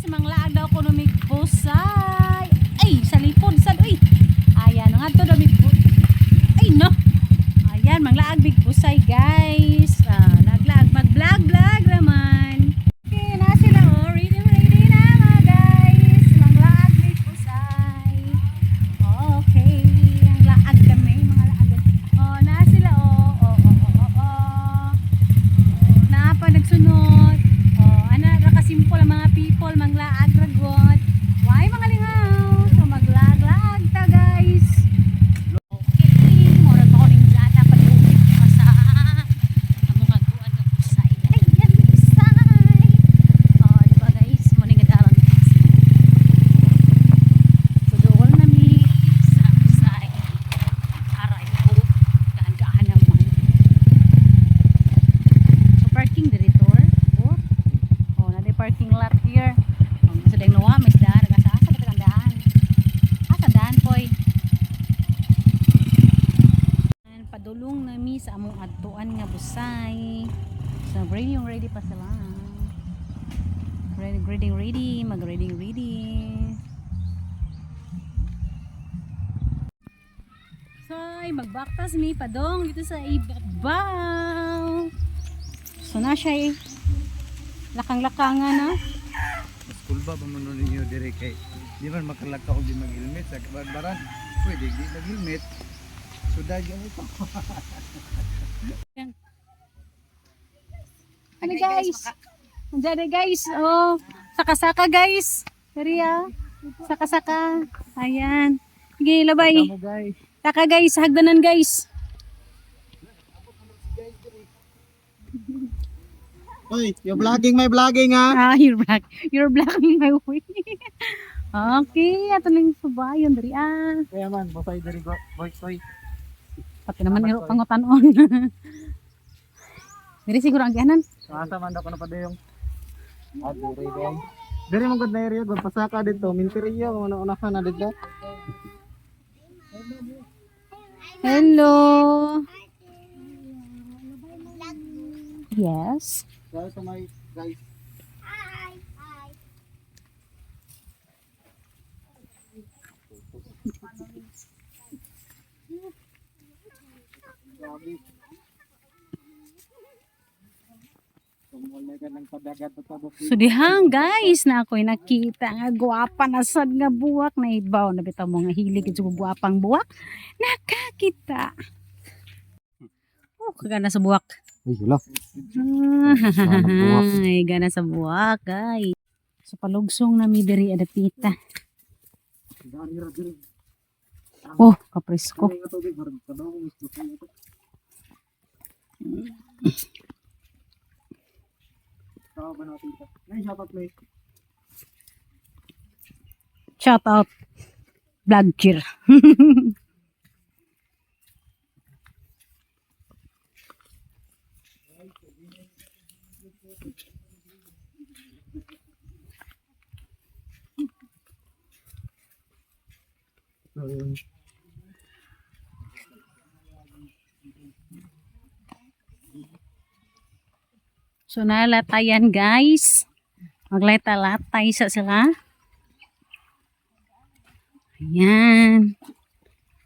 manglaag daw ko numig busay. Ay, sa lipod sad uy. Ayan, nga to daw mig ay no. Ayan, manglaag big busay guys. Naglaag mag-vlog naman. Okay, na sila oh. Ready na mga guys. Manglaag big busay. Okay, ang laag kami, mga laag. Oh, na sila oh. Na pa nagsunod. Oh, ana ra kasimple ang mga people manglaag ragot. Why mga lingaw? So maglag-lag ta guys. Okay, mura pa ko ning data pa ulit pa sa among aguan nga busay. Ayan, busay. Oh, di ba guys? Mo ning dalan. So doon na mi sa busay. Aray ko, dahan-dahan naman. So parking dito. Oh, na parking lot here. So deng nawa may daan nagasa sa katandaan. Tandaan poy. Padulong nami sa among adtuan nga busay. So ready pa sila. Ready, mag-ready. So ay magbaktas mi padong dito sa ibabaw. So na siya lakang-lakangan na. School ba mamuno ninyo dire kay di man makalakaw og di mag-helmet sa kabarbaran. Pwede di mag-helmet. So dagi mo pa. Ano guys? Andiyan guys. Oh, saka-saka guys. Kariya. Saka-saka. Ayan. Sige, labay. Tama guys. Saka guys, hagdanan guys. Oy, you vlogging my vlogging ha. You're black. You're blocking my way. Okay, ato lang subayon diri Kaya man, bosay diri go. Boy. Pati naman iro pangutan-on. Diri siguro ang gihanan. Asa man daw ko na padayong. Diri day. Diri mo gud na area gud pasaka dito, minteriyo mo unahan na dito. Hello. Yes. Guys, sa may guys. So dihang guys na ako'y nakita nga guwapa na sad nga buwak na ibaw na bitaw mo nga hilig sa guwapang buwak nakakita. Oh, kagana sa buwak. Uy, wala. Ay, gana sa buwak guys. So palugsong na mi diri adapita. Oh, kapresko. Shout out vlogger. So nalatayan guys. Maglata-latay sa sila. Ayan.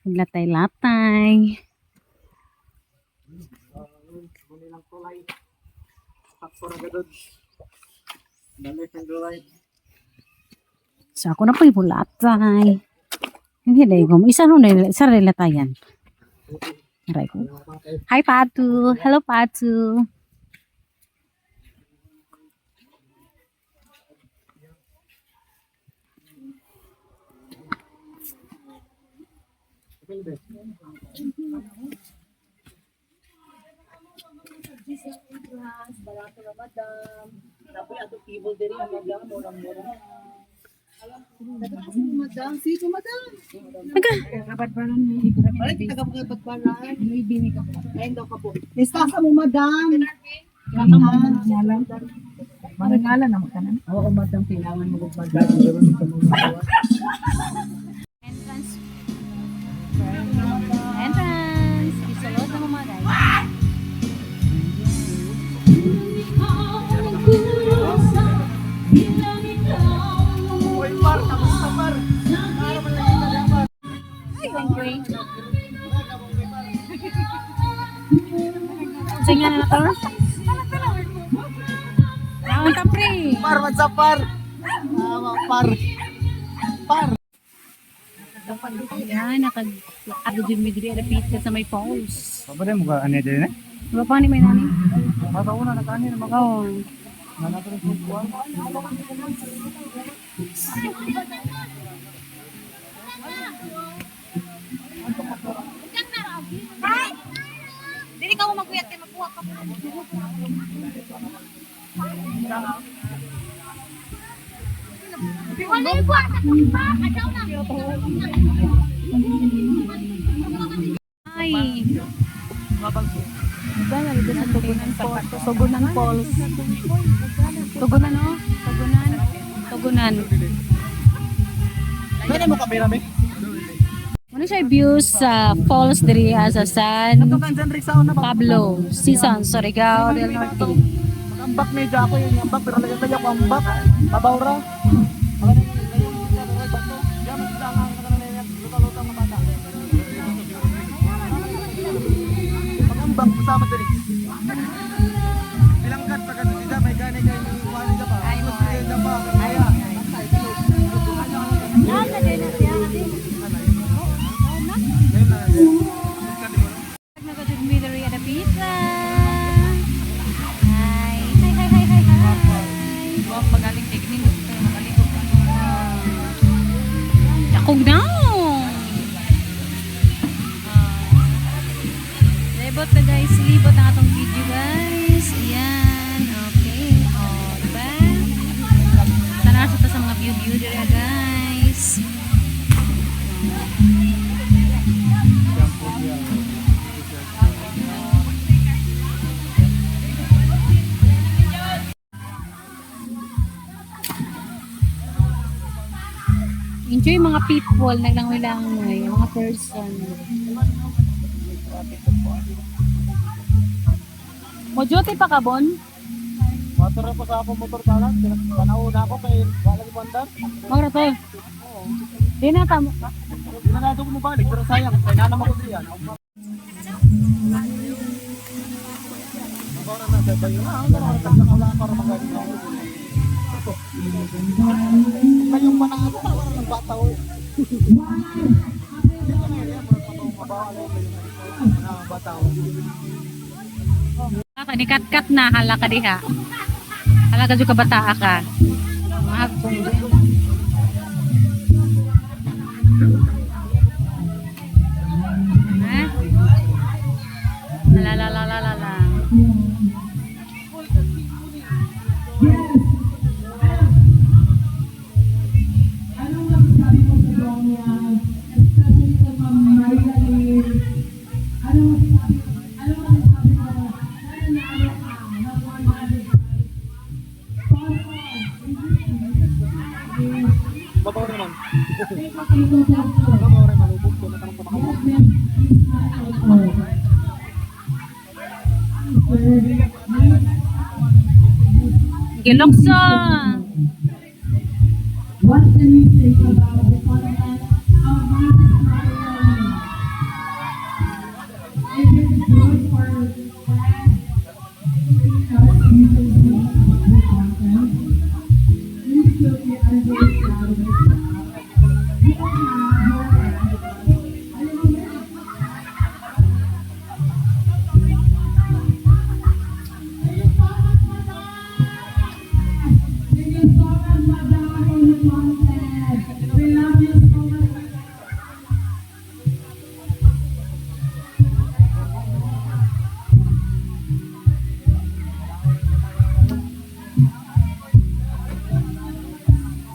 Maglatay-latay. So ako na po ipulatay. Hindi dahil ko. Isa rin latayan. Aray ko. Hi Patu. Hello Patu. Barato na madam. Tapos ato table diri ang madam, murang-murang. Madam, sito madam. Aga. Kabat pa lang ni ko na. Balik taga kabat pa lang. May bini ka po. Ayun daw ka po. Lista mo madam. Ngalan. Marangalan na makanan. Oo, madam, kailangan mo madam. Entrance. Isalot na mo mga guys. Bilang ikaw pre. Singa na to. Naon ta pre. Par, what's up, par? Par. Par. Yan, nakag-ado din mi diri pizza sa may falls. Pabalay mo ka, ano din eh? Diba pa ni may nani? Mataw na, nakanin na Oo. Nanatang yung subuan. Dili ka mo magkuyat kay makuha ka. Wala yung buwan na pa. Adaw na. Ay. Gana dito sa Tugunan Falls. Tugunan Falls. Tugunan oh. Tugunan. Tugunan. Pwede mo kamera, me? Ano siya views sa falls diri sa San Kansan rin sa una ba? Pablo, Season, Surigao del Norte. Mag-ambak medyo ako yung ambak, pero lagyan ko ambak. Mabawra. Mag-ambak, masama diri. Bilangkat pa kasi sila, may gani kayo yung kuwali ka pa. Ay, mo siya pa. Kaya. Nag-admire at pizza. Hi. Hi, hi, hi, hi, hi. Huwag magaling tignin. Nakaligo ka. Yakog na. Libot na guys. Libot ang atong video guys. Ayan. Okay. O, diba? Tanaso ta sa mga view-view dira guys. Enjoy mga people, naglangoy-langoy, mga person. Mojote pa ka, Bon? Motor ako sa akong motor talan. Panaw na ako kay wala ni bandar. Maura to. Di na tamo. Ginanado ko mo balik, pero sayang. Kaya nanam ako siya. Mabawra na sa bayo na. Ano na, wala para magaling ako. Kayong panahon ko, wala ng bata ko. Kanikat-kat na, hala ka diha. Hala ka juga bata ka. Mahagpong din. Ha? La la la la la la. Mabawra naman. Mabawra malubog ko na tanong pa makabuo. Gilokso. What can you say about the content of Martin Ireland? It is good for class because you can see the content. You should be understanding it. You can have your Thank you so much, Madam, for the content. We love you so much.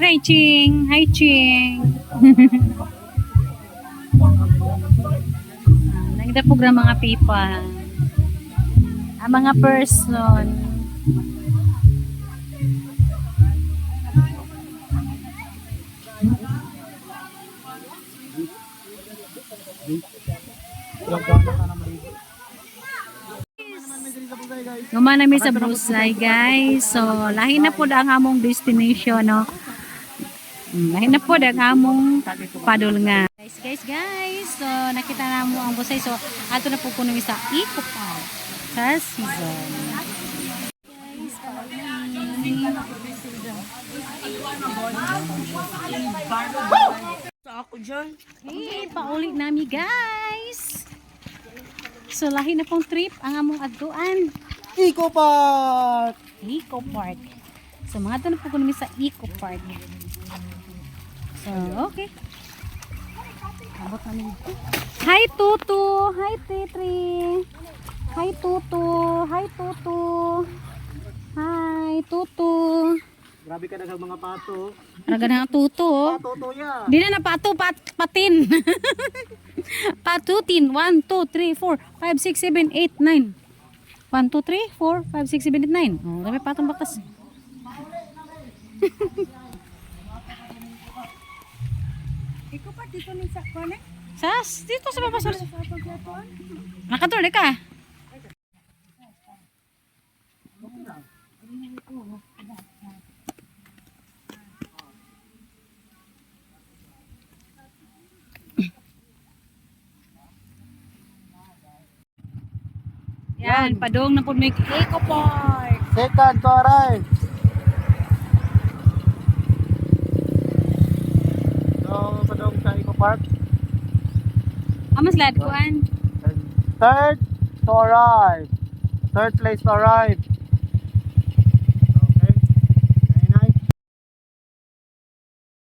Hi, Ching. Hi, Ching. Nagda program mga people. Ang mga person. Guman namin sa Brusay, guys. So, lahi na po ang among destination, no? Lahi na po ang among padul nga. Guys, Guys, so nakita na mo ang busay. So ato na po kuno sa Eco Park sa season. Guys, hey, pauli nami guys. So lahi na pong trip ang among adtuan. Eco Park! Eco Park. So mga na po kuno sa Eco Park. So okay. Abot namin dito. Hi Tutu! Hi Tetri! Hi Tutu! Hi Tutu! Hi Tutu! Grabe ka na sa mga pato. Raga na ang Tutu oh. Pato ya. Di na pato, patin. Patutin. 1, 2, 3, 4, 5, 6, 7, 8, 9. 1, 2, 3, 4, 5, 6, 7, 8, 9. Oh, dami patong bakas. Ikaw pa dito ni sa kone? Sas, dito sa baba. Nakatur ka. Yan, padong na po may Eco Park. Second to arrive. So, padong sa Eco Park. Amas lad kuan. Third to arrive. Third place to arrive.